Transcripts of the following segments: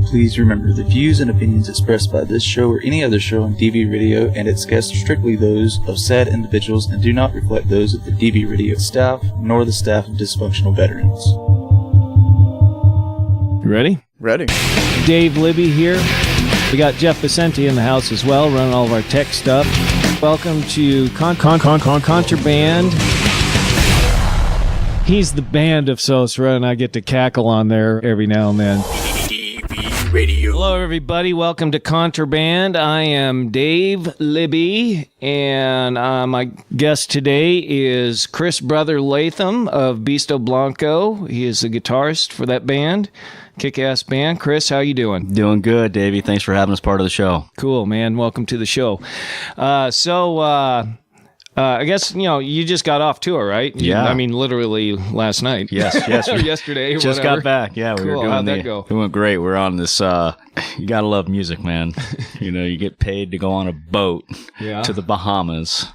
Please remember, the views and opinions expressed by this show or any other show on DV Radio and its guests are strictly those of said individuals and do not reflect those of the DV Radio staff, nor the staff of dysfunctional veterans. You ready? Ready. Dave Libby here. We got Jeff Vicente in the house as well, running all of our tech stuff. Welcome to Contraband. He's the band of SOSRA, and I get to cackle on there every now and then. Radio. Hello, everybody. Welcome to Contraband. I am Dave Libby, and my guest today is Chris Brother Latham of Beasto Blanco. He is the guitarist for that band. Kick-ass band. Chris, how you doing? Doing good, Davey. Thanks for having us part of the show. Cool, man. Welcome to the show. I guess, you just got off tour, right? Yeah. I mean, literally last night. Yes. Or yesterday, or just whatever. Got back. Yeah, cool. How'd that go? It went great. We're on this, you gotta love music, man. You get paid to go on a boat to the Bahamas,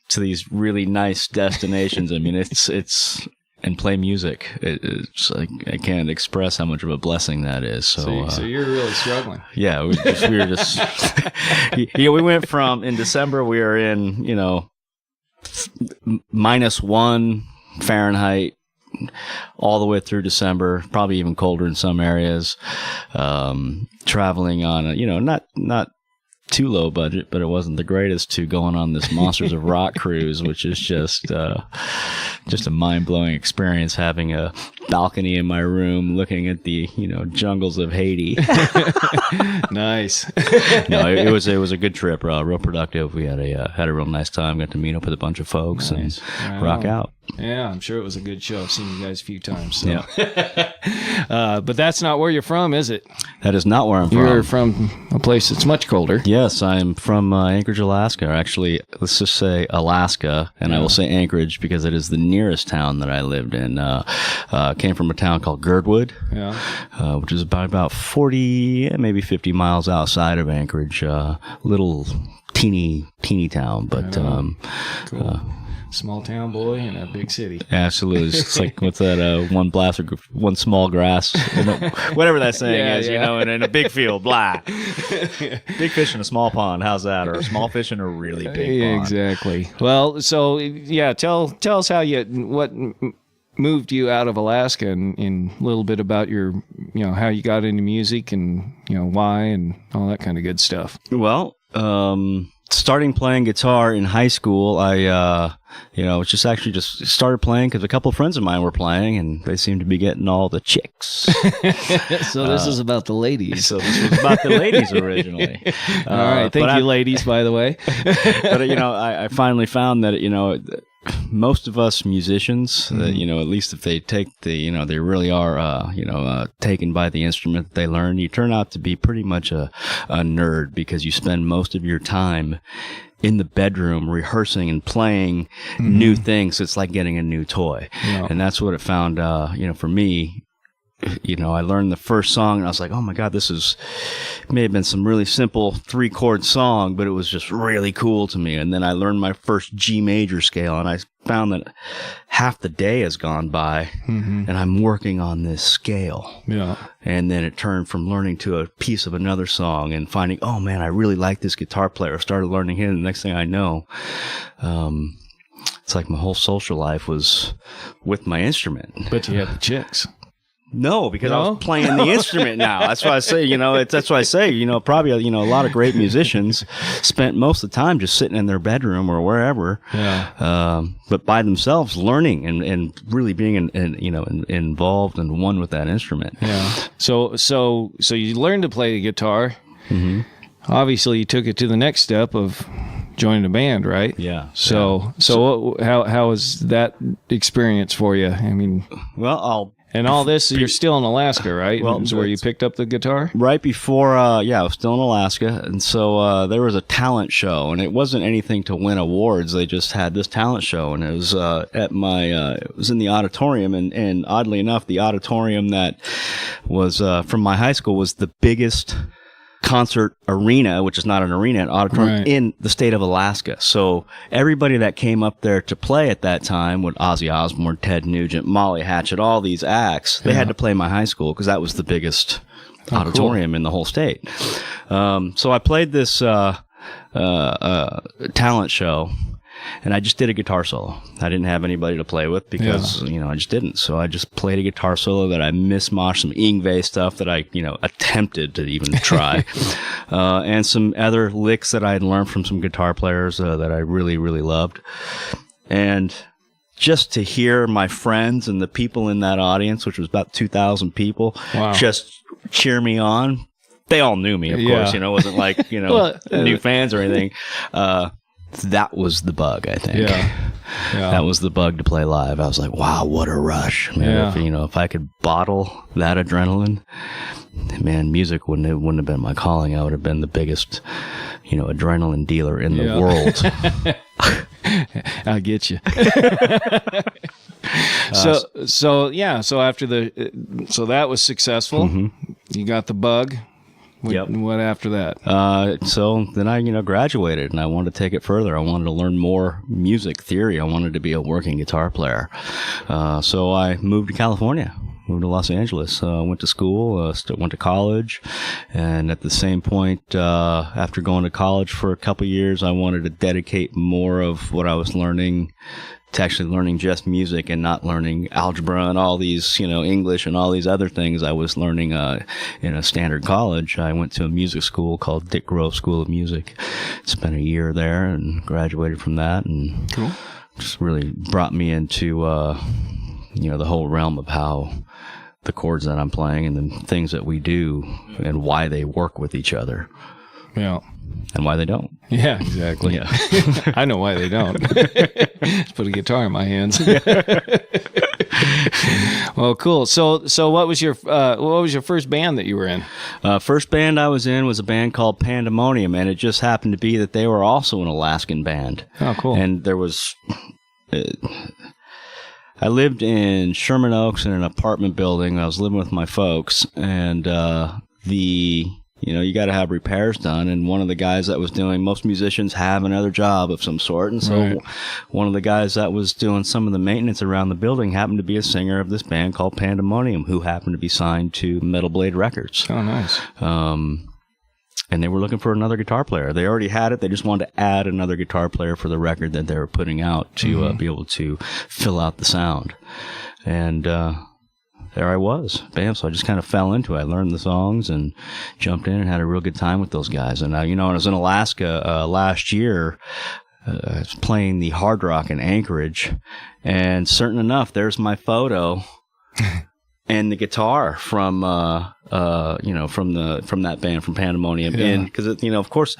to these really nice destinations. I mean, it's and play music. It's like, I can't express how much of a blessing that is. So you're really struggling. Yeah, we were just, we went from, in December, we were in, -1 Fahrenheit all the way through December, probably even colder in some areas, traveling on a, not too low budget, but it wasn't the greatest, to going on this Monsters of Rock cruise, which is just a mind-blowing experience, having a balcony in my room looking at the jungles of Haiti. Nice. No, it was a good trip, real productive. We had a real nice time, got to meet up with a bunch of folks and rock out. Yeah, I'm sure it was a good show. I've seen you guys a few times. So. Yeah. But that's not where you're from, is it? That is not where I'm from. You're from a place that's much colder. Yes, I'm from Anchorage, Alaska. Or actually, let's just say Alaska, and I will say Anchorage because it is the nearest town that I lived in. Came from a town called Girdwood, which is about 40, maybe 50 miles outside of Anchorage. Little teeny town, but cool. Small town boy in a big city. Absolutely. It's like, what's that? One blast or one small grass, whatever that saying is, and in a big field, blah. Big fish in a small pond. How's that? Or a small fish in a really big pond. Exactly. Well, so tell us what moved you out of Alaska, and a little bit about your, how you got into music and, why and all that kind of good stuff. Well, starting playing guitar in high school, I just started playing because a couple of friends of mine were playing, and they seemed to be getting all the chicks. So this is about the ladies. So this was about the ladies originally. All right, thank you, ladies, by the way. But I finally found that most of us musicians, at least if they take they really are, taken by the instrument that they learn, you turn out to be pretty much a nerd because you spend most of your time in the bedroom rehearsing and playing new things. It's like getting a new toy. Yeah. And that's what it found, for me. I learned the first song and I was like, oh my God, it may have been some really simple 3-chord song, but it was just really cool to me. And then I learned my first G major scale, and I found that half the day has gone by and I'm working on this scale. Yeah. And then it turned from learning to a piece of another song and finding, oh man, I really like this guitar player. I started learning him. And the next thing I know, it's like my whole social life was with my instrument. But you had the chicks. No, because I was playing the instrument now. That's why I say, probably, a lot of great musicians spent most of the time just sitting in their bedroom or wherever, but by themselves learning and really being, involved and one with that instrument. Yeah. So you learned to play the guitar. Mm-hmm. Obviously, you took it to the next step of joining a band, right? Yeah. So how was that experience for you? I mean, And all this, you're still in Alaska, right? Well, where you picked up the guitar? Right before, I was still in Alaska. And so there was a talent show, and it wasn't anything to win awards. They just had this talent show, and it was it was in the auditorium. And oddly enough, the auditorium that was from my high school was the biggest concert arena, which is not an arena, an auditorium in the state of Alaska. So everybody that came up there to play at that time, with Ozzy Osbourne, Ted Nugent, Molly Hatchet, all these acts, they had to play my high school because that was the biggest auditorium in the whole state. So I played this talent show, and I just did a guitar solo. I didn't have anybody to play with because, I just didn't. So I just played a guitar solo that I mishmashed some Yngwie stuff that I, attempted to even try. And some other licks that I had learned from some guitar players that I really, really loved. And just to hear my friends and the people in that audience, which was about 2,000 people, just cheer me on. They all knew me, of course. It wasn't like, new fans or anything. That was the bug, I think. Yeah. That was the bug to play live. I was like, wow, what a rush. Man, if I could bottle that adrenaline, man, music wouldn't have been my calling. I would have been the biggest, adrenaline dealer in the world. I'll get you. So after so that was successful. Mm-hmm. You got the bug. What after that? So then I, graduated, and I wanted to take it further. I wanted to learn more music theory. I wanted to be a working guitar player. So I moved to California, moved to Los Angeles, went to school, went to college. And at the same point, after going to college for a couple years, I wanted to dedicate more of what I was learning to actually learning just music and not learning algebra and all these, English and all these other things I was learning in a standard college. I went to a music school called Dick Grove School of Music. Spent a year there and graduated from that, and just really brought me into, the whole realm of how the chords that I'm playing and the things that we do and why they work with each other. Yeah. And why they don't. Yeah, exactly. Yeah. I know why they don't. Just put a guitar in my hands. Well, cool. So what was your first band that you were in? First band I was in was a band called Pandemonium, and it just happened to be that they were also an Alaskan band. Oh, cool. And there was I lived in Sherman Oaks in an apartment building. I was living with my folks, and you got to have repairs done. And one of the guys that was doing, most musicians have another job of some sort. And so one of the guys that was doing some of the maintenance around the building happened to be a singer of this band called Pandemonium, who happened to be signed to Metal Blade Records. Oh, nice. And they were looking for another guitar player. They already had it. They just wanted to add another guitar player for the record that they were putting out to be able to fill out the sound. And, there I was. Bam. So I just kind of fell into it. I learned the songs and jumped in and had a real good time with those guys. And, when I was in Alaska last year, I was playing the Hard Rock in Anchorage. And certain enough, there's my photo and the guitar from that band, from Pandemonium. And because, of course,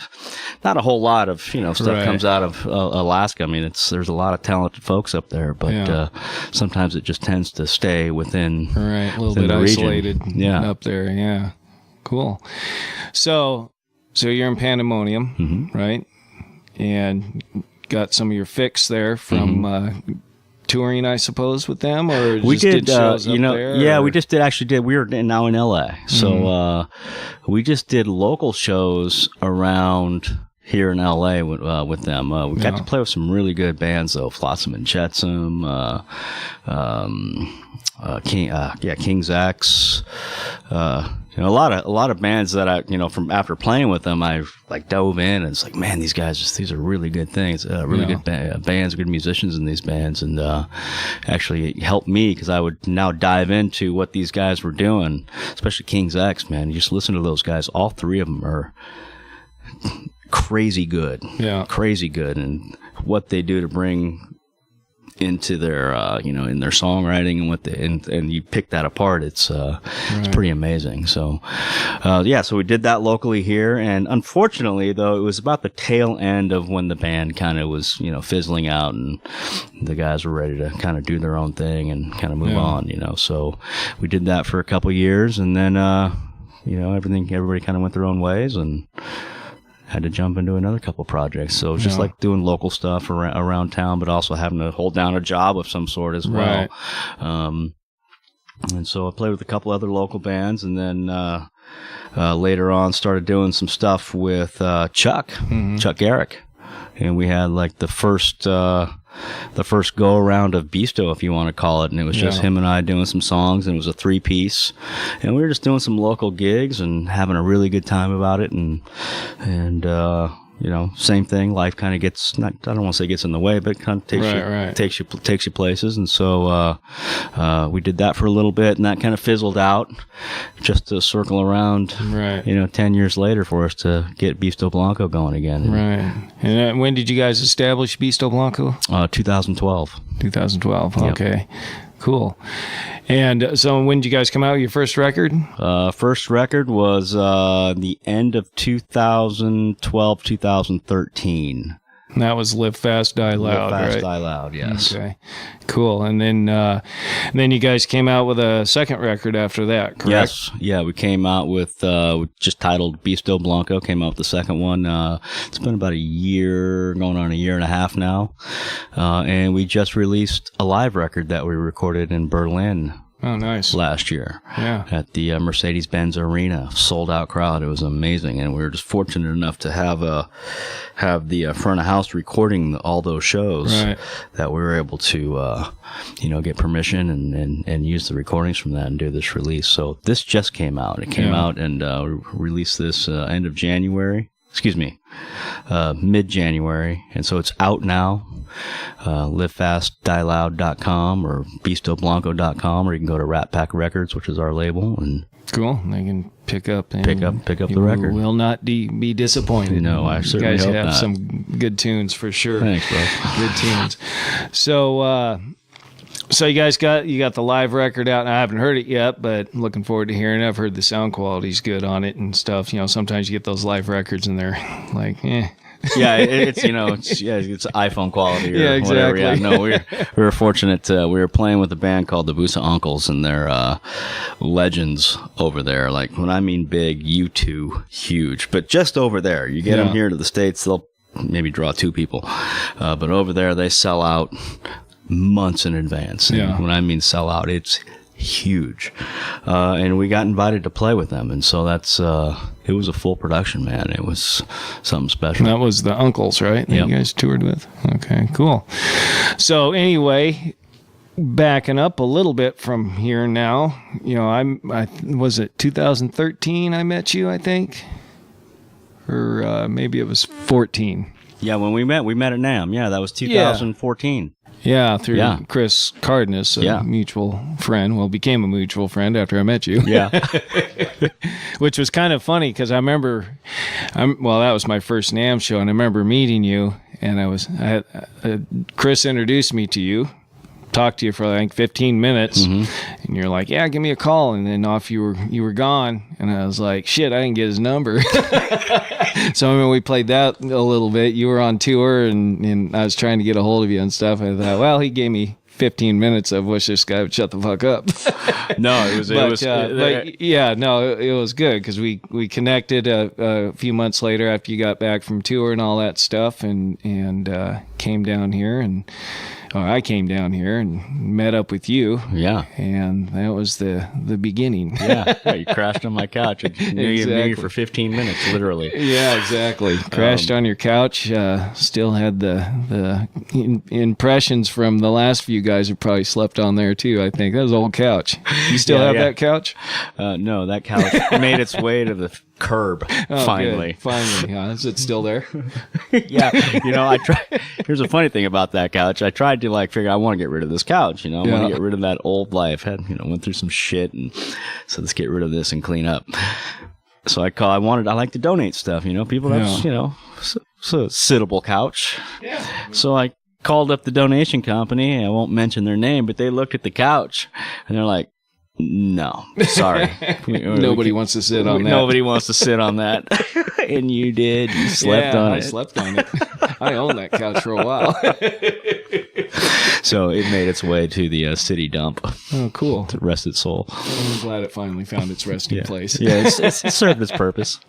not a whole lot of, stuff comes out of Alaska. I mean, there's a lot of talented folks up there, but sometimes it just tends to stay within a little bit isolated up there. Yeah. Cool. So you're in Pandemonium, right? And got some of your fix there from touring, I suppose, with them, or we did shows up there? Yeah, we just did. We are now in LA, so we just did local shows around here in LA with them. We got to play with some really good bands though, Flotsam and Jetsam, King's X. A lot of bands that I, from after playing with them, I dove in, and it's like, man, these are really good things, good bands, good musicians in these bands, and actually helped me because I would now dive into what these guys were doing, especially King's X, man. You just listen to those guys. All three of them are crazy good, and what they do to bring into their in their songwriting and what and you pick that apart, it's pretty amazing. So so we did that locally here, and unfortunately though, it was about the tail end of when the band kind of was fizzling out and the guys were ready to kind of do their own thing and kind of move on, so we did that for a couple years, and then everybody kind of went their own ways and had to jump into another couple projects. So it's just like doing local stuff around town, but also having to hold down a job of some sort as well. Right. And so I played with a couple other local bands, and then later on started doing some stuff with Chuck Garrick. And we had the first first go around of Beasto, if you want to call it, and it was just him and I doing some songs, and it was a 3-piece, and we were just doing some local gigs and having a really good time about it, and same thing. Life kind of gets, I don't want to say gets in the way, but kind of takes you places. And so we did that for a little bit, and that kind of fizzled out, just to circle around, 10 years later for us to get Beasto Blanco going again. Right. And when did you guys establish Beasto Blanco? 2012. 2012. Okay. Cool. And so when did you guys come out with your first record? First record was the end of 2012, 2013. And that was Live Fast, Die Loud, Live Fast, right? Die Loud, yes. Okay, cool. And then you guys came out with a second record after that, correct? Yes. Yeah, we came out with just titled Beasto Blanco. Came out with the second one. It's been about a year, going on a year and a half now. And we just released a live record that we recorded in Berlin. Oh, nice. Last year. Yeah. At the Mercedes-Benz Arena. Sold out crowd. It was amazing. And we were just fortunate enough to have the front of house recording all those shows that we were able to, get permission and use the recordings from that and do this release. So this just came out. It came out and released this end of January. Mid-January. And so it's out now. LiveFastDieLoud.com or BeastoBlanco.com, or you can go to Rat Pack Records, which is our label, and cool. They can pick up the record. Will not be disappointed. No, I certainly hope not. You guys have some good tunes for sure. Thanks, bro. Good tunes. So you guys got the live record out, and I haven't heard it yet, but looking forward to hearing it. I've heard the sound quality's good on it and stuff. Sometimes you get those live records and they're like, Yeah, it's iPhone quality or exactly. whatever. Yeah, no, we were fortunate. We were playing with a band called the Busa Uncles, and they're legends over there. Like, when I mean big, U2, huge. But just over there, you get them here to the States, they'll maybe draw 2 people. But over there, they sell out months in advance. And when I mean sell out, it's huge. And we got invited to play with them, and so that's it was a full production, man. It was something special. That was the Uncles, right? That you guys toured with? Okay, cool. So anyway, backing up a little bit from here now, I was it 2013 I met you, I think? Or maybe it was 14. Yeah, when we met at NAMM. Yeah, that was 2014. Yeah, through Chris Cardenas, a mutual friend. Well, became a mutual friend after I met you. Yeah. Which was kind of funny because I remember, that was my first NAMM show, and I remember meeting you, and Chris introduced me to you, talked to you for like 15 minutes, and you're like, yeah, give me a call, and then off you were gone, and I was like, shit, I didn't get his number. So we played that a little bit. You were on tour, and I was trying to get a hold of you and stuff. I thought, well, he gave me 15 minutes. I wish this guy would shut the fuck up. No, it was good because we connected a few months later after you got back from tour and all that stuff, and came down here I came down here and met up with you. Yeah. And that was the beginning. Yeah, you crashed on my couch. I knew you for 15 minutes, literally. Yeah, exactly. Crashed on your couch. Still had the impressions from the last few guys who probably slept on there too, I think. That was an old couch. You still have that couch? No, that couch made its way to the curb, finally. Good. Finally, huh? Is it still there? Yeah. I tried. Here's a funny thing about that couch. I tried to figure I want to get rid of this couch. I want to get rid of that old life. Went through some shit, and so let's get rid of this and clean up. So I like to donate stuff. People that's so sittable couch. Yeah. So I called up the donation company. I won't mention their name, but they looked at the couch and they're like, no, sorry. Nobody wants to sit on that. Nobody wants to sit on that. And you did. You slept on it. I slept on it. I owned that couch for a while. So it made its way to the city dump. Oh, cool. To rest its soul. I'm glad it finally found its resting place. Yeah, it served its purpose.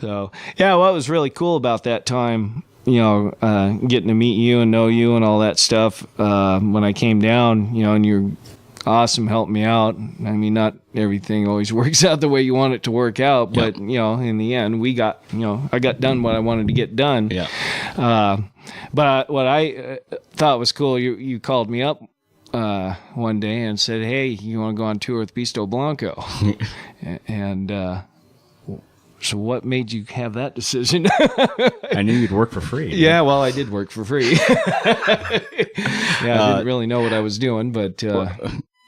So, what was really cool about that time, getting to meet you and know you and all that stuff, when I came down, and you're awesome, helped me out. I mean, not everything always works out the way you want it to work out, but you know, in the end, I got done what I wanted to get done. Yeah. But what I thought was cool, you called me up one day and said, "Hey, you want to go on tour with Beasto Blanco?" And so what made you have that decision? I knew you'd work for free. Yeah, well, I did work for free. I didn't really know what I was doing, but...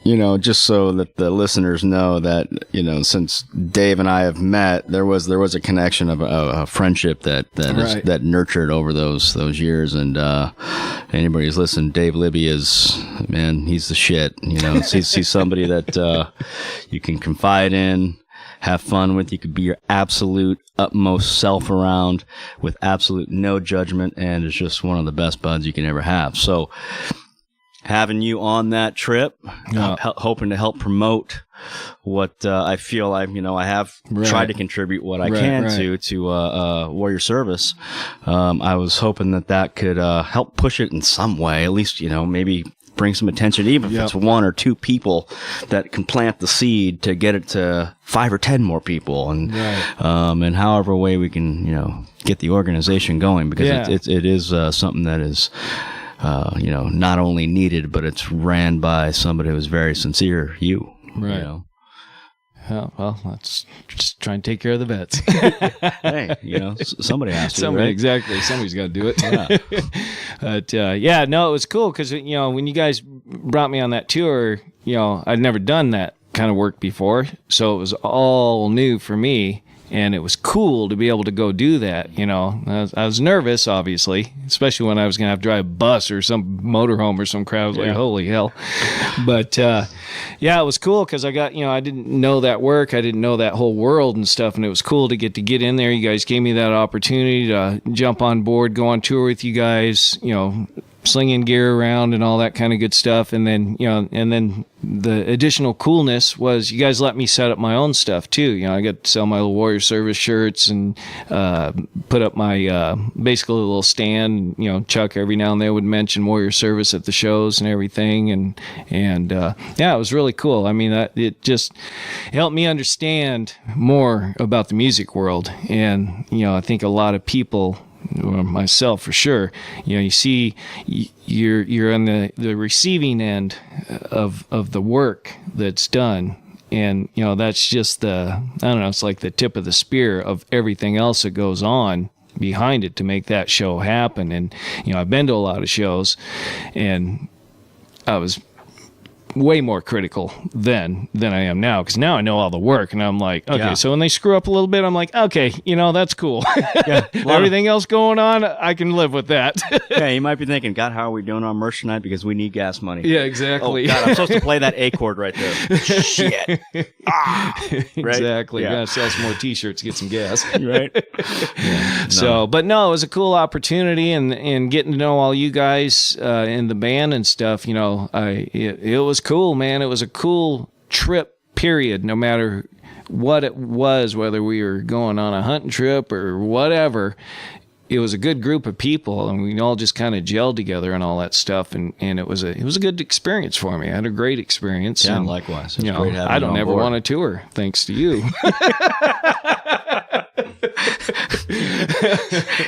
you know, just so that the listeners know that, you know, since Dave and I have met, there was a connection of a friendship that nurtured over those years. And anybody who's listened, Dave Libby is, man, he's the shit. You know, he's somebody that you can confide in, have fun with. You could be your absolute utmost self around with absolute no judgment, and it's just one of the best buds you can ever have. So having you on that trip, hoping to help promote what I feel I have tried to contribute what I can to Warrior Service. I was hoping that could help push it in some way, at least, you know, maybe bring some attention, even if it's one or two people that can plant the seed to get it to 5 or 10 more people, and and however way we can, you know, get the organization going, because it is something that is you know, not only needed, but it's ran by somebody who's very sincere. You know. Yeah, well, let's just try and take care of the vets. Hey, you know, somebody has to. Somebody, right? Exactly. Somebody's got to do it. But it was cool because, you know, when you guys brought me on that tour, you know, I'd never done that kind of work before, so it was all new for me. And it was cool to be able to go do that, you know. I was nervous, obviously, especially when I was going to have to drive a bus or some motorhome or some crowd. I was like, holy hell. But, it was cool because I didn't know that work. I didn't know that whole world and stuff. And it was cool to get in there. You guys gave me that opportunity to jump on board, go on tour with you guys, you know, slinging gear around and all that kind of good stuff. And then, you know, the additional coolness was you guys let me set up my own stuff too. You know, I got to sell my little Warrior Service shirts and put up my basically a little stand. You know, Chuck every now and then would mention Warrior Service at the shows and everything. And it was really cool. I mean, it just helped me understand more about the music world. And, you know, I think a lot of people, myself for sure, you know, you see you're on the receiving end of the work that's done, and you know, that's just it's like the tip of the spear of everything else that goes on behind it to make that show happen. And you know, I've been to a lot of shows, and I was way more critical then than I am now, because now I know all the work, and I'm like, okay, so when they screw up a little bit, I'm like, okay, you know, that's cool. Everything else going on, I can live with that. Yeah, you might be thinking, God, how are we doing on merch tonight? Because we need gas money. Yeah, exactly. Oh, God, I'm supposed to play that A chord right there. Shit. Exactly. You gotta sell some more T-shirts, get some gas. Right. So, but no, it was a cool opportunity, and getting to know all you guys in the band and stuff. You know, it was cool, man. It was a cool trip, period, no matter what it was, whether we were going on a hunting trip or whatever. It was a good group of people, and we all just kind of gelled together and all that stuff, and it was a good experience for me. I had a great experience. Yeah, and, likewise. You know, great having I don't ever want to tour, thanks to you.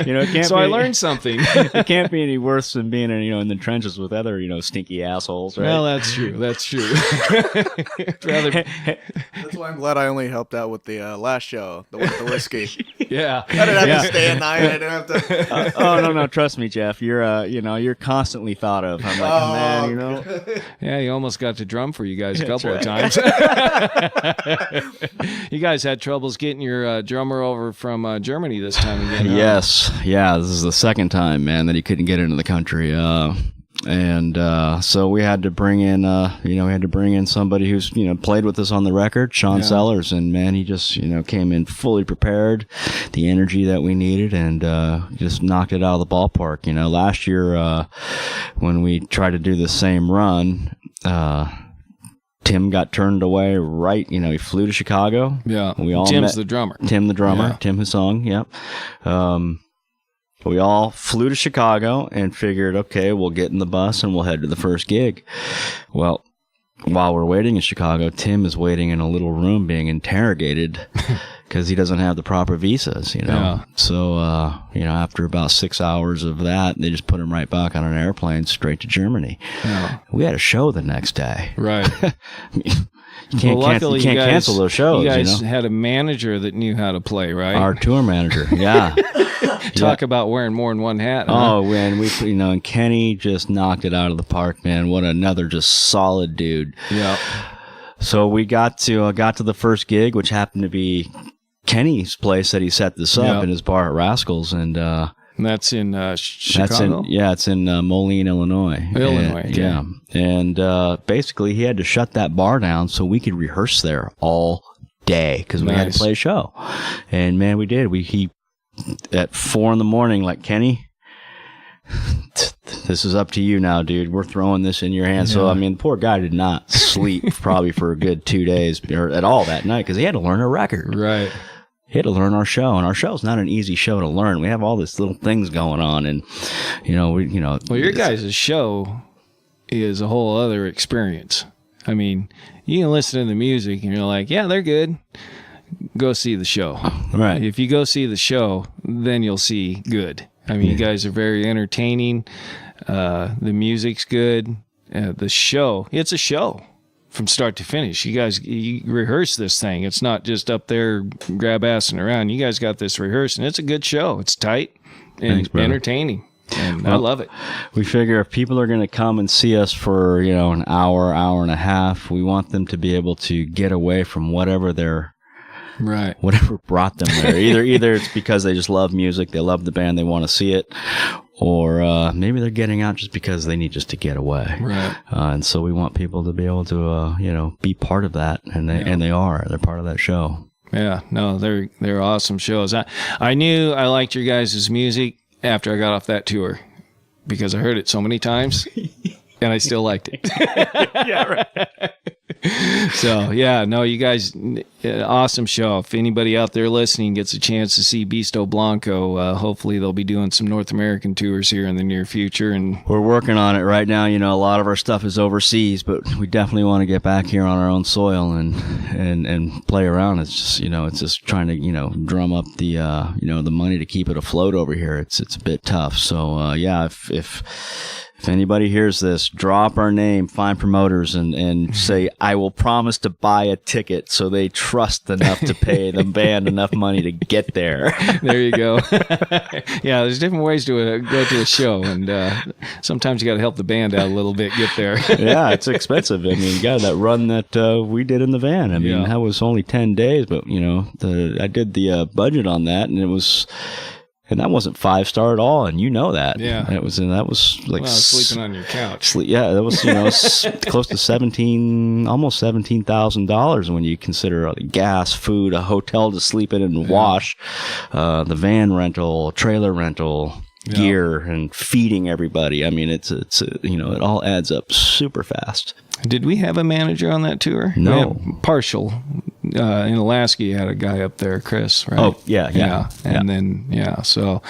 You know, I learned something. It can't be any worse than being in the trenches with other stinky assholes, right? Well, that's true. That's true. That's why I'm glad I only helped out with the last show, the one with the whiskey. Yeah, I didn't have to stay at night. I didn't have to. Oh no, trust me, Jeff. You're constantly thought of. I'm like, man, Yeah, you almost got to drum for you guys a couple of times. You guys had troubles getting your drummer over from Germany this time again. Huh? Yes, yeah. This is the second time, man, that he couldn't get into the country. So we had to bring in, somebody who's, played with us on the record, Sean Sellers, and man, he just, came in fully prepared, the energy that we needed, and, just knocked it out of the ballpark. Last year, when we tried to do the same run, Tim got turned away right, he flew to Chicago. Yeah. Tim's the drummer. Tim the drummer, Tim Husong, yep. We all flew to Chicago and figured, okay, we'll get in the bus and we'll head to the first gig. Well, while we're waiting in Chicago, Tim is waiting in a little room being interrogated because he doesn't have the proper visas, Yeah. So, after about 6 hours of that, they just put him right back on an airplane straight to Germany. Yeah. We had a show the next day. Right. You can't, luckily you can't cancel those shows. You guys had a manager that knew how to play, right? Our tour manager, yeah. Talk about wearing more than one hat. Huh? Oh, man, and Kenny just knocked it out of the park, man. What another just solid dude. Yeah. So we got to the first gig, which happened to be Kenny's place that he set this up in his bar at Rascals, and that's in Chicago. It's in Moline, Illinois. Illinois, and, yeah. And basically, he had to shut that bar down so we could rehearse there all day because we had to play a show. And man, we did. He at 4 a.m, like, Kenny, this is up to you now, dude. We're throwing this in your hands. So, I mean, the poor guy did not sleep probably for a good 2 days or at all that night because he had to learn a record. Right. He had to learn our show, and our show's not an easy show to learn. We have all these little things going on, and, Well, your guys' show is a whole other experience. I mean, you can listen to the music, and you're like, yeah, they're good. Go see the show. Right. If you go see the show, then you'll see good. I mean, you guys are very entertaining. The music's good. The show, it's a show from start to finish. You rehearse this thing. It's not just up there grab-assing around. You guys got this rehearsed, and it's a good show. It's tight and entertaining. And I love it. We figure if people are going to come and see us for, an hour and a half, we want them to be able to get away from whatever brought them there. Either it's because they just love music, they love the band, they want to see it, or maybe they're getting out just because they need just to get away. Right. And so we want people to be able to, be part of that, and they are. They're part of that show. Yeah. No, they're awesome shows. I knew I liked your guys' music after I got off that tour because I heard it so many times. And I still liked it. Yeah, right. So, yeah, no, you guys, awesome show. If anybody out there listening gets a chance to see Beasto Blanco, hopefully they'll be doing some North American tours here in the near future. And we're working on it right now. A lot of our stuff is overseas, but we definitely want to get back here on our own soil and play around. It's just, it's just trying to, drum up the, the money to keep it afloat over here. It's a bit tough. So, if anybody hears this, drop our name, find promoters, and say, I will promise to buy a ticket so they trust enough to pay the band enough money to get there. There you go. Yeah, there's different ways to go to a show, and sometimes you got to help the band out a little bit get there. Yeah, it's expensive. I mean, you got that run that we did in the van. I mean, that was only 10 days, but, I did the budget on that, and it was... And that wasn't 5-star at all, and that. Yeah, that was like sleeping on your couch. That was close to almost $17,000 when you consider gas, food, a hotel to sleep in and wash, the van rental, trailer rental, gear, and feeding everybody. I mean, it's it all adds up super fast. Did we have a manager on that tour? No, partial. In Alaska, you had a guy up there, Chris, right? Oh, yeah. And then, so,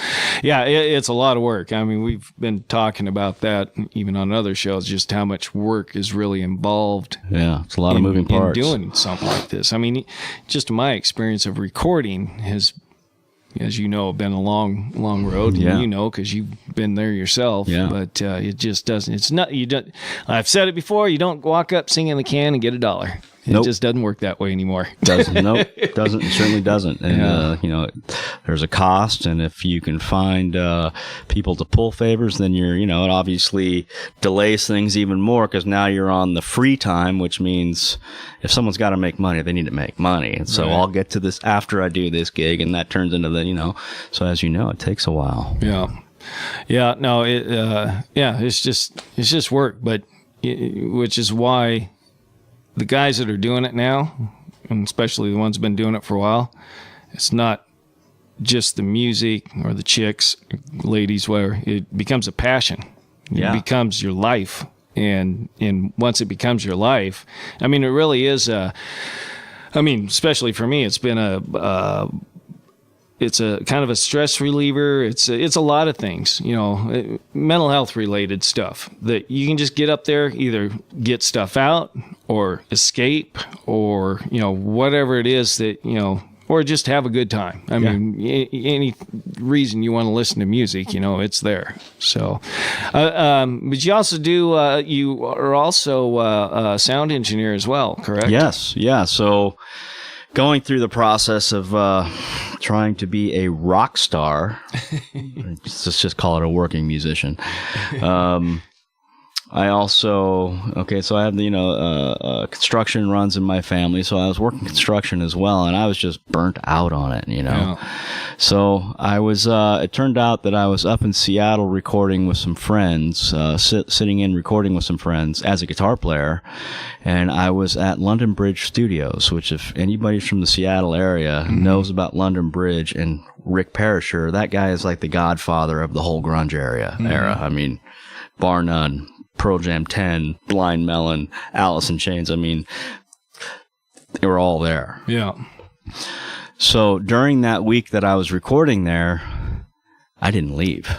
it's a lot of work. I mean, we've been talking about that even on other shows, just how much work is really involved. Yeah, it's a lot of moving parts. In doing something like this. I mean, just my experience of recording has, as you know, been a long road. Yeah. Because you've been there yourself. Yeah. But it just doesn't. It's not. You don't. I've said it before. You don't walk up, sing in the can, and get $1. It just doesn't work that way anymore. Nope, doesn't. It certainly doesn't. And there's a cost, and if you can find people to pull favors, then it obviously delays things even more because now you're on the free time, which means if someone's got to make money, they need to make money. And so I'll get to this after I do this gig, and that turns into the So as you know, it takes a while. Yeah. No. It's just work, but which is why. The guys that are doing it now, and especially the ones who've been doing it for a while, it's not just the music or the chicks, ladies, where it becomes a passion. It becomes your life. And once it becomes your life, I mean, it really is especially for me, it's been a it's a kind of a stress reliever. It's a lot of things, mental health related stuff that you can just get up there, either get stuff out or escape or, whatever it is that, or just have a good time. I mean, any reason you want to listen to music, it's there. So, but you also do, you are also a sound engineer as well, correct? Yes. Yeah. So going through the process of trying to be a rock star, let's just call it a working musician. I also, so I have, construction runs in my family. So I was working construction as well, and I was just burnt out on it, Yeah. So I was, it turned out that I was up in Seattle recording with some friends, sitting in recording with some friends as a guitar player. And I was at London Bridge Studios, which if anybody from the Seattle area knows about London Bridge and Rick Perisher, that guy is like the godfather of the whole grunge era. I mean, bar none. Pearl Jam 10, Blind Melon, Alice in Chains. I mean, they were all there. Yeah. So during that week that I was recording there, I didn't leave.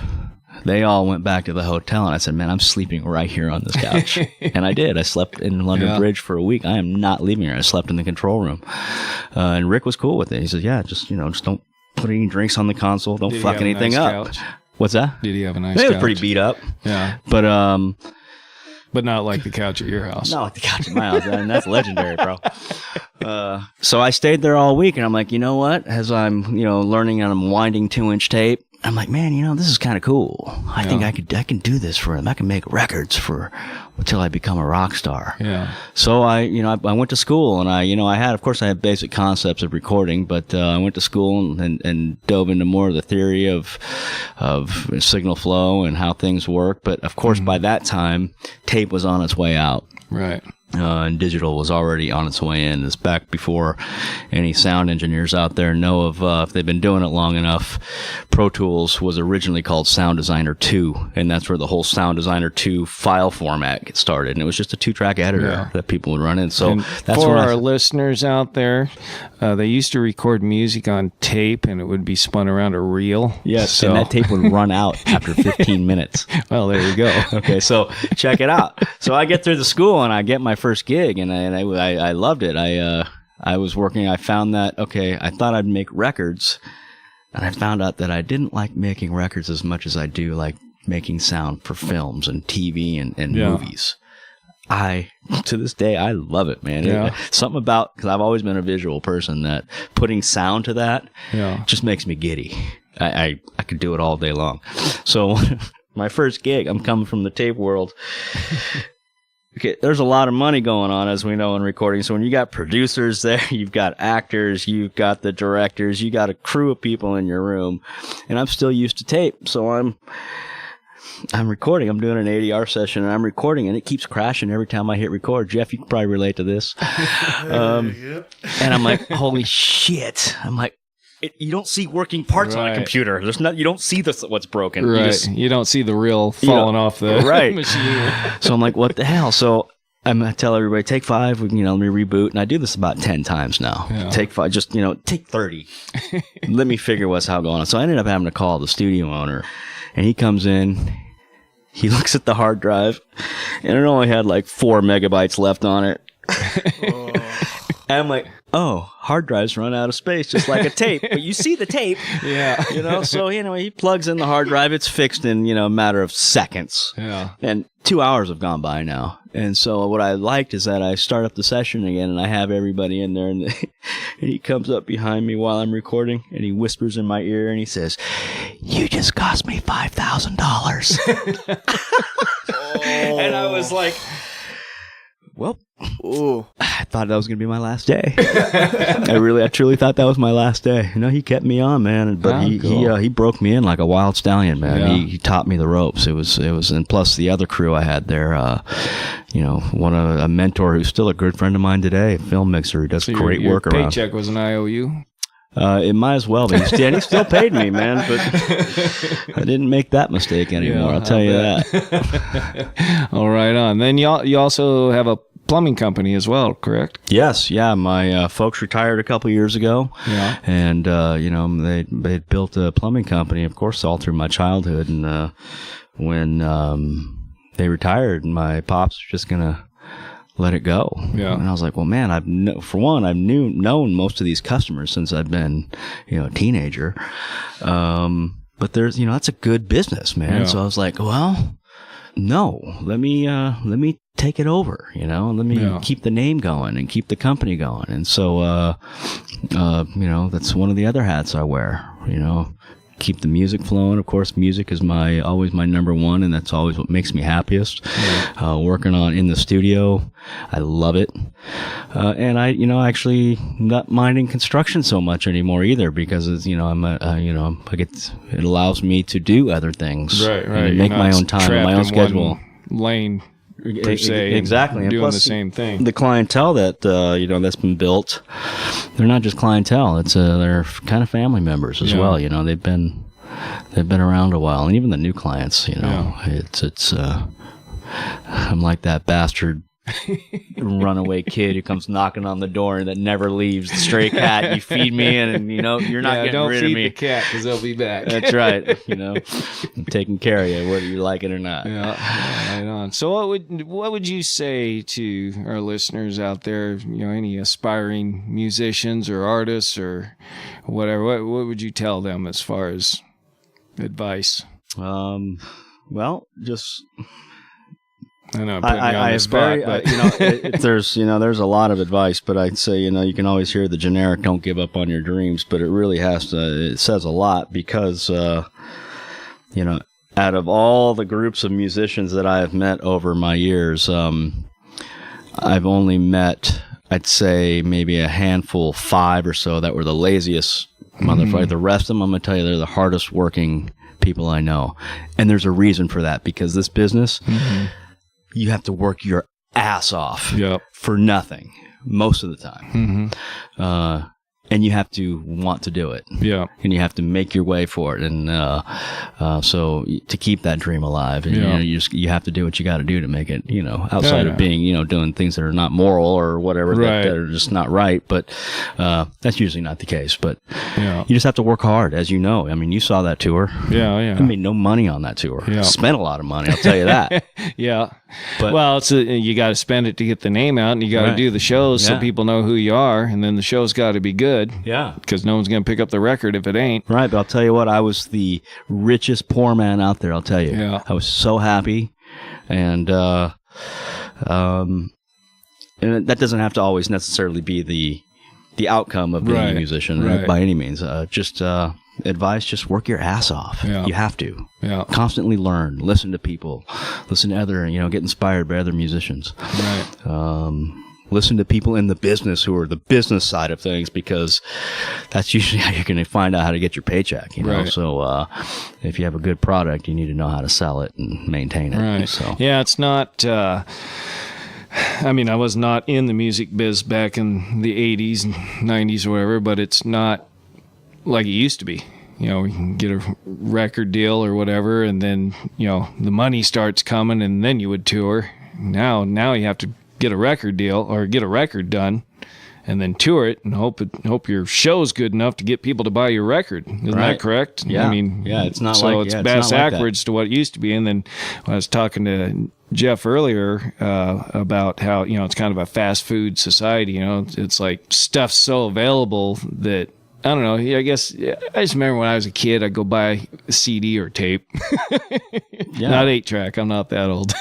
They all went back to the hotel, and I said, man, I'm sleeping right here on this couch. And I did. I slept in London Bridge for a week. I am not leaving here. I slept in the control room. And Rick was cool with it. He said, yeah, just don't put any drinks on the console. Don't fuck anything up. Couch? What's that? Did he have a nice couch? It was pretty beat up. Yeah. But not like the couch at your house. Not like the couch at my house. And that's legendary, bro. So I stayed there all week, and I'm like, you know what? As I'm, learning and I'm winding 2-inch tape, I'm like, man, this is kind of cool. I think I can do this for them. I can make records until I become a rock star. Yeah. So I went to school, and I had basic concepts of recording, but I went to school and dove into more of the theory of signal flow and how things work. But of course, by that time, tape was on its way out. Right. And digital was already on its way in. It's back before any sound engineers out there know of, if they've been doing it long enough. Pro Tools was originally called Sound Designer 2, and that's where the whole Sound Designer 2 file format started. And it was just a 2-track editor that people would run in. So that's for our listeners out there, they used to record music on tape, and it would be spun around a reel. Yes, and that tape would run out after 15 minutes. Well, there you go. Okay, so check it out. So I get through the school, and I get my first gig, and I loved it. I was working. I found that I thought I'd make records, and I found out that I didn't like making records as much as I do like making sound for films and TV and movies. To this day, I love it, man. Something about, because I've always been a visual person, that putting sound to that just makes me giddy. I could do it all day long. So my first gig, I'm coming from the tape world. Okay, there's a lot of money going on, as we know, in recording. So when you got producers there, you've got actors, you've got the directors, you got a crew of people in your room, and I'm still used to tape. So I'm recording. I'm doing an ADR session, and I'm recording, and it keeps crashing every time I hit record. Jeff, you can probably relate to this. And I'm like, holy shit! I'm like, you don't see working parts on a computer. You don't see what's broken. Right. You don't see the reel falling off the machine. So I'm like, what the hell? So I'm going to tell everybody, take 5, let me reboot. And I do this about 10 times now. Yeah. Take 5, just, take 30. Let me figure what's going on. So I ended up having to call the studio owner, and he comes in, he looks at the hard drive, and it only had like 4 megabytes left on it. And I'm like, oh, hard drives run out of space just like a tape. But you see the tape. Yeah. So, he plugs in the hard drive. It's fixed in, a matter of seconds. Yeah. And 2 hours have gone by now. And so what I liked is that I start up the session again, and I have everybody in there. And he comes up behind me while I'm recording, and he whispers in my ear, and he says, "You just cost me $5,000. And I was like, well, I thought that was going to be my last day. I truly thought that was my last day. He kept me on, man. But he broke me in like a wild stallion, man. Yeah. He taught me the ropes. It was, and plus the other crew I had there, a mentor who's still a good friend of mine today, a film mixer who does great work around. Your paycheck was an IOU? It might as well be. He still paid me, man, but I didn't make that mistake anymore. I'll tell you that. All right on. Then you also have a plumbing company as well, correct? Yes, yeah. My folks retired a couple years ago. Yeah. And, they built a plumbing company, of course, all through my childhood. And when they retired, my pops was just going to let it go. Yeah. And I was like, well, man, I've known most of these customers since I've been, a teenager. But there's, that's a good business, man. Yeah. So I was like, well, no, let me take it over, and let me keep the name going and keep the company going. And so, that's one of the other hats I wear, keep the music flowing. Of course, music is always my number one, and that's always what makes me happiest. Working in the studio, I love it. And I, actually not minding construction so much anymore either, because it's, it allows me to do other things. Right. Make my own time, my own schedule. Lane. Per se, exactly, doing plus the same thing. The clientele that that's been built, they're not just clientele. It's they're kind of family members as well. They've been around a while, and even the new clients. It's I'm like that bastard runaway kid who comes knocking on the door and that never leaves. The stray cat, you feed me, and you're not getting rid of me. Don't feed the cat because they'll be back. That's right. I'm taking care of you, whether you like it or not. Yeah, right on. So what would you say to our listeners out there? Any aspiring musicians or artists or whatever? What would you tell them as far as advice? Well, just. I know I'm putting you on the spot, but there's a lot of advice, but I'd say you can always hear the generic "don't give up on your dreams," but it really it says a lot, because out of all the groups of musicians that I have met over my years, I've only met, I'd say, maybe a handful, 5 or so, that were the laziest motherfucker. The rest of them, I'm gonna tell you, they're the hardest working people I know, and there's a reason for that, because this business. You have to work your ass off for nothing most of the time. And you have to want to do it. Yeah. And you have to make your way for it. And so to keep that dream alive, and, you have to do what you got to do to make it, outside of being, doing things that are not moral or whatever, that are just not right. But that's usually not the case. But you just have to work hard, as you know. I mean, you saw that tour. I made no money on that tour. Spent a lot of money, I'll tell you that. But, well, you got to spend it to get the name out, and you got to do the shows so people know who you are, and then the show's got to be good. Because no one's going to pick up the record if it ain't. Right, but I'll tell you what, I was the richest poor man out there, I'll tell you. I was so happy, and that doesn't have to always necessarily be the outcome of being a musician, by any means. Just advice, just work your ass off. You have to. Constantly learn, listen to people, listen to other, get inspired by other musicians. Listen to people in the business who are the business side of things, because that's usually how you're going to find out how to get your paycheck, So if you have a good product, you need to know how to sell it and maintain it. So. Yeah, it's not... I mean, I was not in the music biz back in the 80s and 90s or whatever, but it's not like it used to be. We can get a record deal or whatever, and then, the money starts coming, and then you would tour. Now you have to get a record deal or get a record done and then tour it and hope your show's good enough to get people to buy your record. Isn't that correct? I mean, it's not so it's bass backwards to what it used to be. And then I was talking to Jeff earlier about how, it's kind of a fast food society. It's like stuff's so available that, I don't know. I guess I just remember when I was a kid, I'd go buy a CD or tape. Not 8-track. I'm not that old.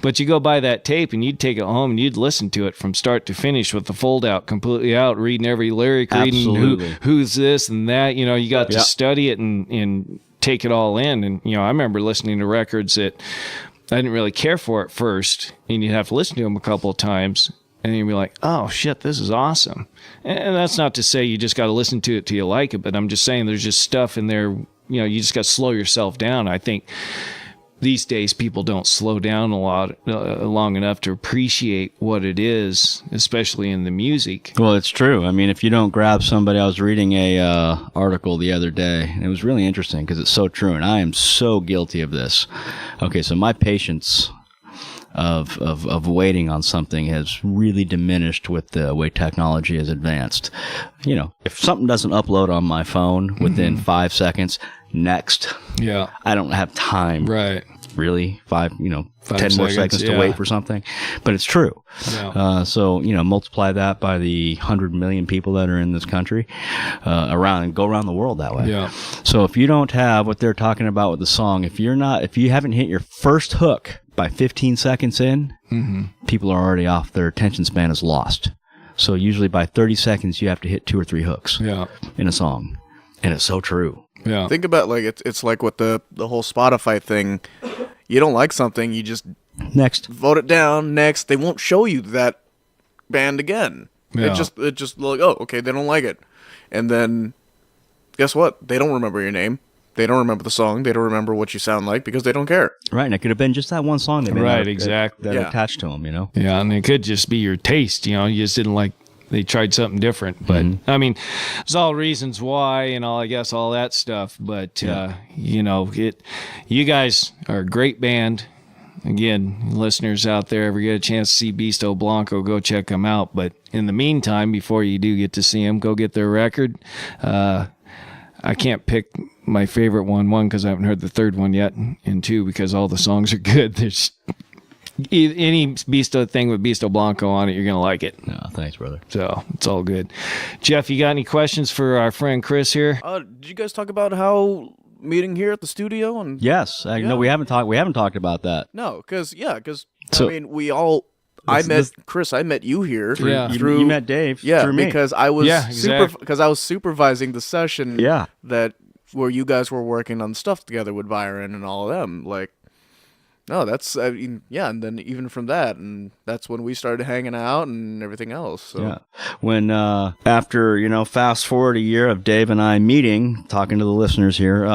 But you go buy that tape and you'd take it home and you'd listen to it from start to finish with the fold out completely out, reading every lyric, reading who's this and that. You got to study it and take it all in. And, I remember listening to records that I didn't really care for at first, and you'd have to listen to them a couple of times. And you'd be like, oh, shit, this is awesome. And that's not to say you just got to listen to it till you like it, but I'm just saying there's just stuff in there, you just got to slow yourself down. I think these days people don't slow down a lot long enough to appreciate what it is, especially in the music. Well, it's true. I mean, if you don't grab somebody, I was reading a article the other day, and it was really interesting because it's so true, and I am so guilty of this. Okay, so my patience... of waiting on something has really diminished with the way technology has advanced. You know, if something doesn't upload on my phone within 5 seconds, next. Yeah. I don't have time. Right. Really? 10 more seconds yeah. to wait for something. But it's true. Yeah. So, multiply that by the 100 million people that are in this country, and go around the world that way. Yeah. So if you don't have what they're talking about with the song, if you haven't hit your first hook by 15 seconds in, people are already off. Their attention span is lost. So usually by 30 seconds, you have to hit 2 or 3 hooks in a song. And it's so true. Yeah. Think about it's like with the whole Spotify thing. You don't like something, you just next vote it down. Next, they won't show you that band again. Yeah. It just like, oh, okay, they don't like it, and then guess what? They don't remember your name. They don't remember the song. They don't remember what you sound like because they don't care. Right, and it could have been just that one song they made exactly. that attached to them. Yeah, and it could just be your taste. You just didn't like. They tried something different, but I mean, there's all reasons why and all, I guess, all that stuff. But, you guys are a great band. Again, listeners out there, ever get a chance to see Beasto Blanco, go check them out. But in the meantime, before you do get to see them, go get their record. I can't pick my favorite one, because I haven't heard the third one yet, and 2, because all the songs are good. There's any Beasto thing with Beasto Blanco on it, you're going to like it. No, thanks, brother. So it's all good. Jeff, you got any questions for our friend Chris here? Did you guys talk about how meeting here at the studio? And yes, no, we haven't talked about that. No, because So- I mean, we all. Chris. I met you here. You met Dave. Through me. because I was exactly. because I was supervising the session. Yeah. that where you guys were working on stuff together with Byron and all of them. Like, no, that's and then even from that, and that's when we started hanging out and everything else. So. Yeah. When after fast forward a year of Dave and I meeting, talking to the listeners here,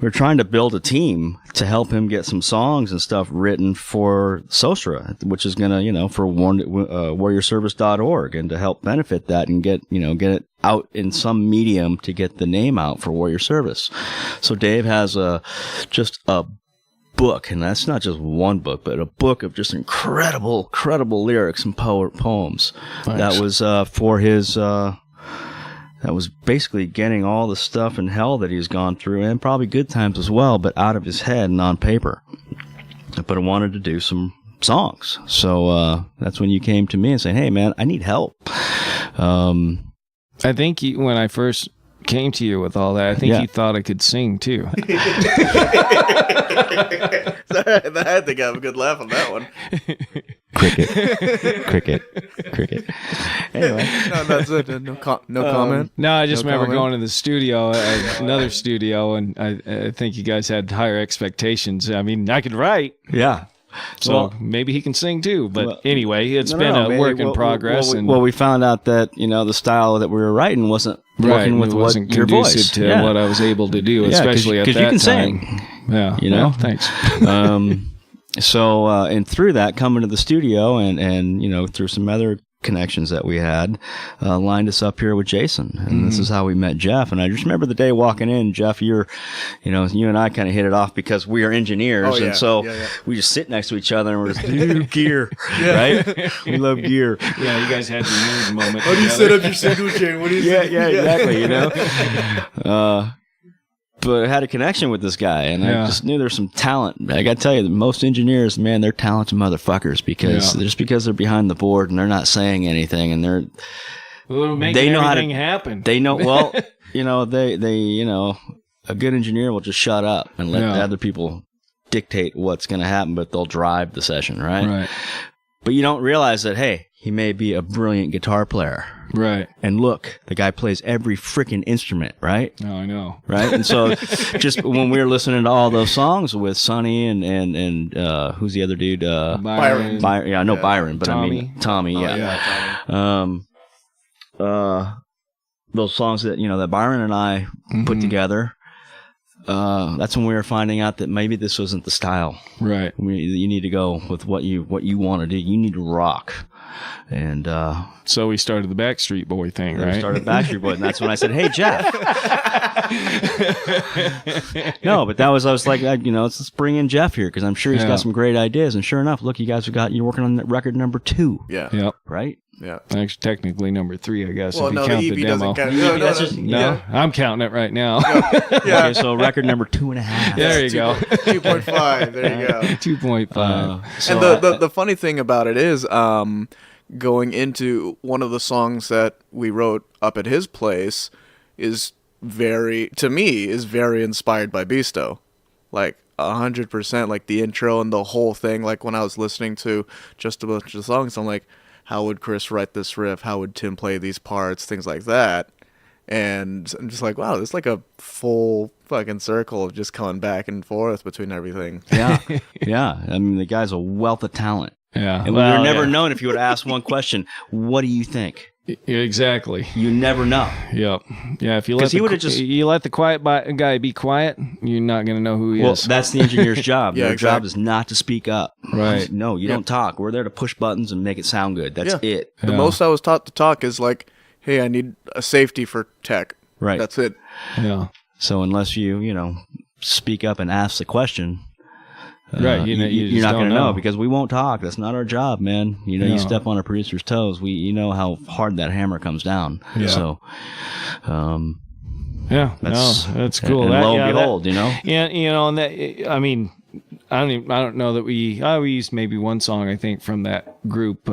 we're trying to build a team to help him get some songs and stuff written for SOSRA, which is gonna for warriorservice.org, and to help benefit that and get it out in some medium to get the name out for Warrior Service. So Dave has just a book, and that's not just one book, but a book of just incredible lyrics and poems. Nice. That was for his that was basically getting all the stuff in hell that he's gone through, and probably good times as well, but out of his head and on paper. But I wanted to do some songs, so that's when you came to me and said, hey man, I need help. I think when I first came to you with all that, I think you thought I could sing too. I think I have a good laugh on that one. Cricket. Anyway, No, that's it. No comment. No, I just No remember comment? going to the studio, another studio, and I think you guys had higher expectations. I mean, I could write. yeah. So maybe he can sing too. But anyway, it's been a work in progress. Well, we found out that the style that we were writing wasn't working with it wasn't your conducive voice. to what I was able to do, especially at that you can time. sing. Yeah, well, thanks. So and through that, coming to the studio and through some other connections that we had, lined us up here with Jason, and this is how we met Jeff. And I just remember the day walking in, Jeff, you and I kind of hit it off because we are engineers, and so we just sit next to each other and we're just gear, right? We love gear. Yeah, you guys had your nerd moment. How do you set up your signal chain? What do you say? Yeah, exactly. But I had a connection with this guy, and I just knew there's some talent. I got to tell you, most engineers, man, they're talented motherfuckers because they're behind the board and they're not saying anything, and they know how to happen. They know a good engineer will just shut up and let the other people dictate what's going to happen, but they'll drive the session, right? Right. But you don't realize that, hey, he may be a brilliant guitar player. Right. And look, the guy plays every freaking instrument, right? Oh, I know. Right? And so just when we were listening to all those songs with Sonny and who's the other dude? Byron. Yeah, I know Byron, but Tommy. I mean Tommy, Tommy. those songs that that Byron and I put together, that's when we were finding out that maybe this wasn't the style. Right. You need to go with what you want to do. You need to rock. And so we started the Backstreet Boy thing, right? We started Backstreet Boy, and that's when I said, "Hey, Jeff." No, but I was like, let's bring in Jeff here because I'm sure he's got some great ideas. And sure enough, look, you're working on record number 2. Yeah. Yep. Right. Yeah. Actually, technically number 3, I guess. Well, if you no, count the EP the demo. doesn't count. No, I'm counting it right now. Yeah. Okay, so record number 2.5. There you go. 2.5. There you go. 2.5. And the funny thing about it is, going into one of the songs that we wrote up at his place is very inspired by Beasto. Like 100%, like the intro and the whole thing. Like when I was listening to just a bunch of songs, I'm like, how would Chris write this riff? How would Tim play these parts? Things like that. And I'm just like, wow, there's like a full fucking circle of just coming back and forth between everything. Yeah. Yeah. I mean, the guy's a wealth of talent. Yeah. And we would never known if you would ask one question, what do you think? Exactly. You never know. Yep. Yeah. If you let the quiet guy be quiet, you're not going to know who he is. Well, that's the engineer's job. Yeah, Their exactly. job is not to speak up. Right. No, you don't talk. We're there to push buttons and make it sound good. That's it. The most I was taught to talk is like, hey, I need a safety for tech. Right. That's it. Yeah. So unless you speak up and ask the question, right, you're not going to know because we won't talk. That's not our job, man. You step on a producer's toes. You know how hard that hammer comes down. Yeah. So, that's cool. And lo and behold, and that, I mean, I don't know that we used maybe one song I think from that group.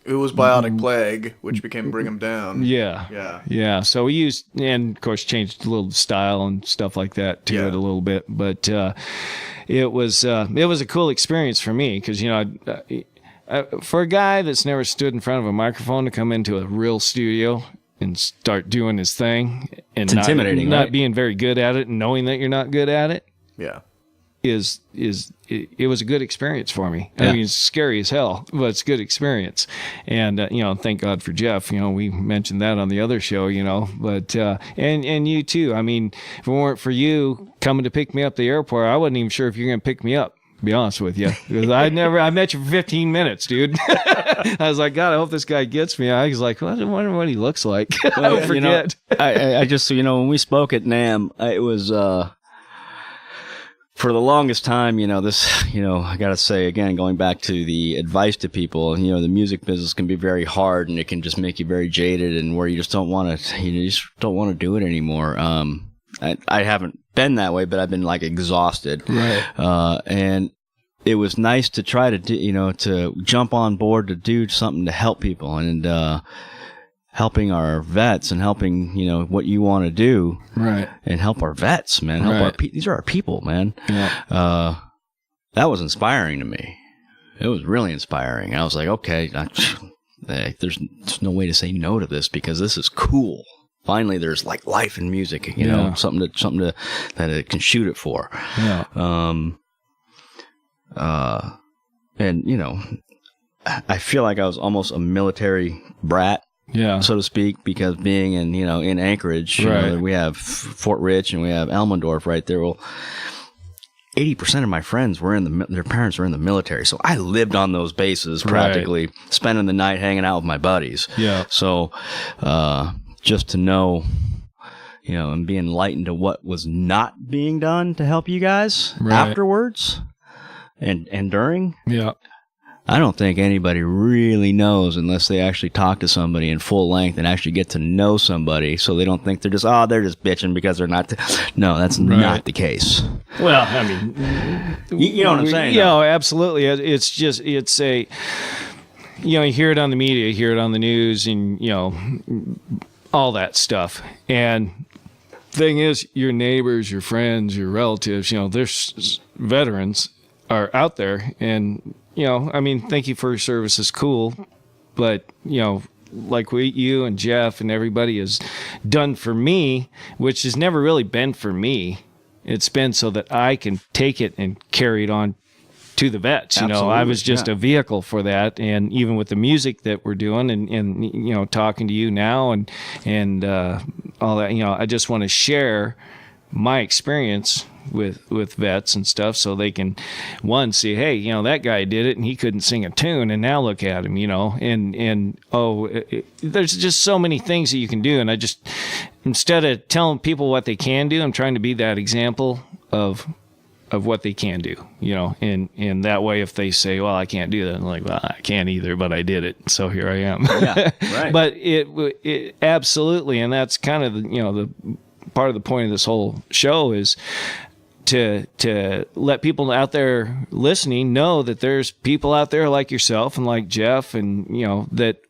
It was Biotic Plague, which became Bring 'Em Down. Yeah. So we used, and of course changed a little style and stuff like that to it a little bit. But it was a cool experience for me because for a guy that's never stood in front of a microphone to come into a real studio and start doing his thing and it's intimidating, not right? being very good at it and knowing that you're not good at it. Yeah. It was a good experience for me. Yeah. I mean, it's scary as hell, but it's a good experience. And, thank God for Jeff. We mentioned that on the other show, but, and you too. I mean, if it weren't for you coming to pick me up at the airport, I wasn't even sure if you're going to pick me up, to be honest with you, because I met you for 15 minutes, dude. I was like, God, I hope this guy gets me. I was like, well, I wonder what he looks like. I don't forget. I just, when we spoke at NAMM, it was, for the longest time, I got to say, again, going back to the advice to people, the music business can be very hard and it can just make you very jaded and where you just don't want to do it anymore. I haven't been that way, but I've been like exhausted. Right. And it was nice to try to do, to jump on board to do something to help people and, helping our vets and helping, what you want to do. Right. And help our vets, man. These are our people, man. Yeah. That was inspiring to me. It was really inspiring. I was like, okay, there's no way to say no to this because this is cool. Finally, there's like life in music, something that it can shoot it for. Yeah. And I feel like I was almost a military brat. Yeah, so to speak, because being in Anchorage, right. We have Fort Rich and we have Elmendorf right there. Well, 80% of my friends were their parents were in the military, so I lived on those bases practically, right. Spending the night hanging out with my buddies. Yeah. So, just to know, and be enlightened to what was not being done to help you guys afterwards and during. Yeah. I don't think anybody really knows unless they actually talk to somebody in full length and actually get to know somebody so they don't think they're just bitching because they're not. No, that's not the case. Well, I mean, you know what I'm saying? Yeah, absolutely. It's you hear it on the media, you hear it on the news and, all that stuff. And thing is, your neighbors, your friends, your relatives, there's veterans are out there and, thank you for your service is cool, but, like you and Jeff and everybody has done for me, which has never really been for me. It's been so that I can take it and carry it on to the vets. Absolutely. I was just a vehicle for that. And even with the music that we're doing and talking to you now and all that, I just want to share my experience with vets and stuff, so they can see, hey, you know, that guy did it and he couldn't sing a tune, and now look at him, you know, and there's just so many things that you can do. And I just, instead of telling people what they can do, I'm trying to be that example of what they can do, you know, and that way, if they say, well, I can't do that, I'm like, well, I can't either, but I did it, so here I am. Yeah, right. But it absolutely, and that's kind of the part of the point of this whole show is to let people out there listening know that there's people out there like yourself and like Jeff, and you know, that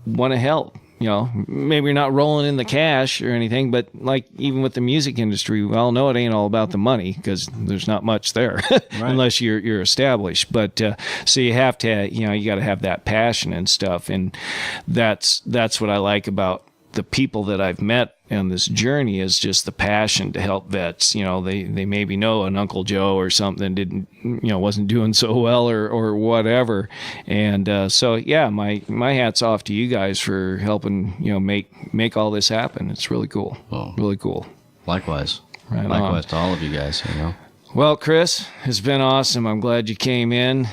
want to help. You know, maybe you're not rolling in the cash or anything, but like even with the music industry, we all know it ain't all about the money, because there's not much there unless you're established. But so you have to, you know, you got to have that passion and stuff, and that's what I like about the people that I've met on this journey, is just the passion to help vets. You know, they maybe know an Uncle Joe or something didn't, you know, wasn't doing so well or whatever. And so yeah, my hat's off to you guys for helping, you know, make all this happen. It's really cool. Well, really cool. Likewise. Right Likewise on. to all of you guys, you know. Well, Chris, it's been awesome. I'm glad you came in.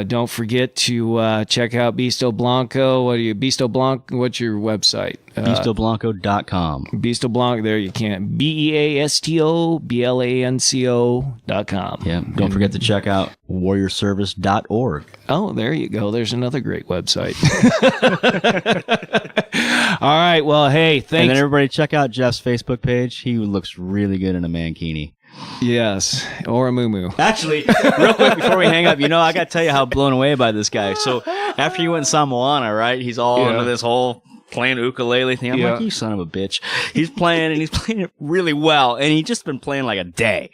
Don't forget to check out Beasto Blanco. Beasto Blanco, what's your website? BeastoBlanco.com. Beasto Blanco, there you can. BeastoBlanco.com. Yeah. Don't forget to check out warriorservice.org. Oh, there you go. There's another great website. All right. Well, hey, thanks. And then everybody check out Jeff's Facebook page. He looks really good in a mankini. Yes, or a moo-moo. Actually, real quick before we hang up, you know, I got to tell you how blown away by this guy. So after you went and saw Moana, right, he's all into this whole playing ukulele thing. I'm like, you son of a bitch. He's playing, and he's playing it really well, and he's just been playing like a day.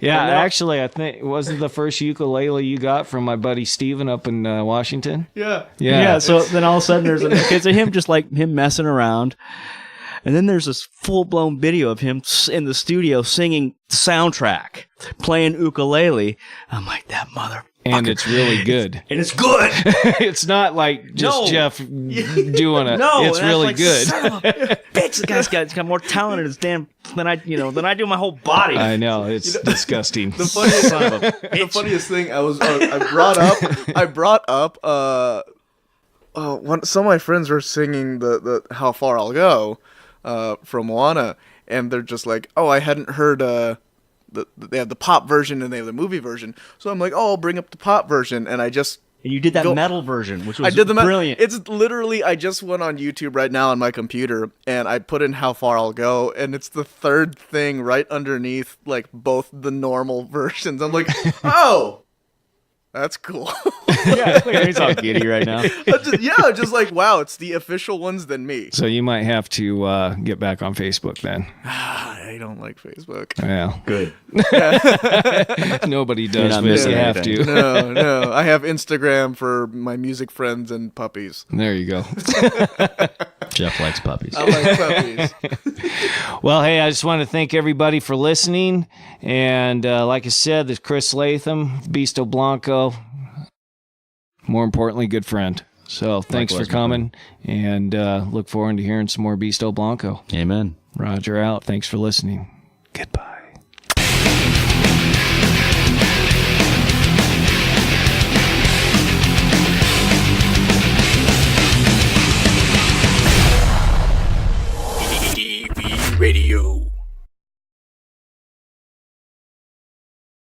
Yeah, actually, I think, wasn't the first ukulele you got from my buddy Steven up in Washington? Yeah. So then all of a sudden there's kids of him, just like him messing around. And then there's this full-blown video of him in the studio singing the soundtrack, playing ukulele. I'm like, that mother. And it's really good. And it's good. It's not like just Jeff doing it. No, it's really like, good. Son of a bitch, this guy's got more talent in his damn than I do my whole body. I know, it's disgusting. The funniest, Son of a bitch. the funniest thing I brought up some of my friends were singing the How Far I'll Go from Moana, and they're just like, oh, I hadn't heard they have the pop version and they have the movie version, so I'm like, oh, I'll bring up the pop version, and I just and you did that metal version, which was I did the brilliant. It's literally, I just went on YouTube right now on my computer and I put in How Far I'll Go, and it's the third thing right underneath like both the normal versions. I'm like, oh, that's cool. Yeah, he's all giddy right now. just like, wow, it's the official ones than me. So you might have to get back on Facebook then. I don't like Facebook. Well, Good. nobody does, but missing you have anything. to. No. I have Instagram for my music friends and puppies. There you go. Jeff likes puppies. I like puppies. Well, hey, I just want to thank everybody for listening. And like I said, this Chris Latham, Beasto Blanco, more importantly, good friend. So thanks for coming, and look forward to hearing some more Beasto Blanco. Amen. Roger out. Thanks for listening. Goodbye. DB Radio.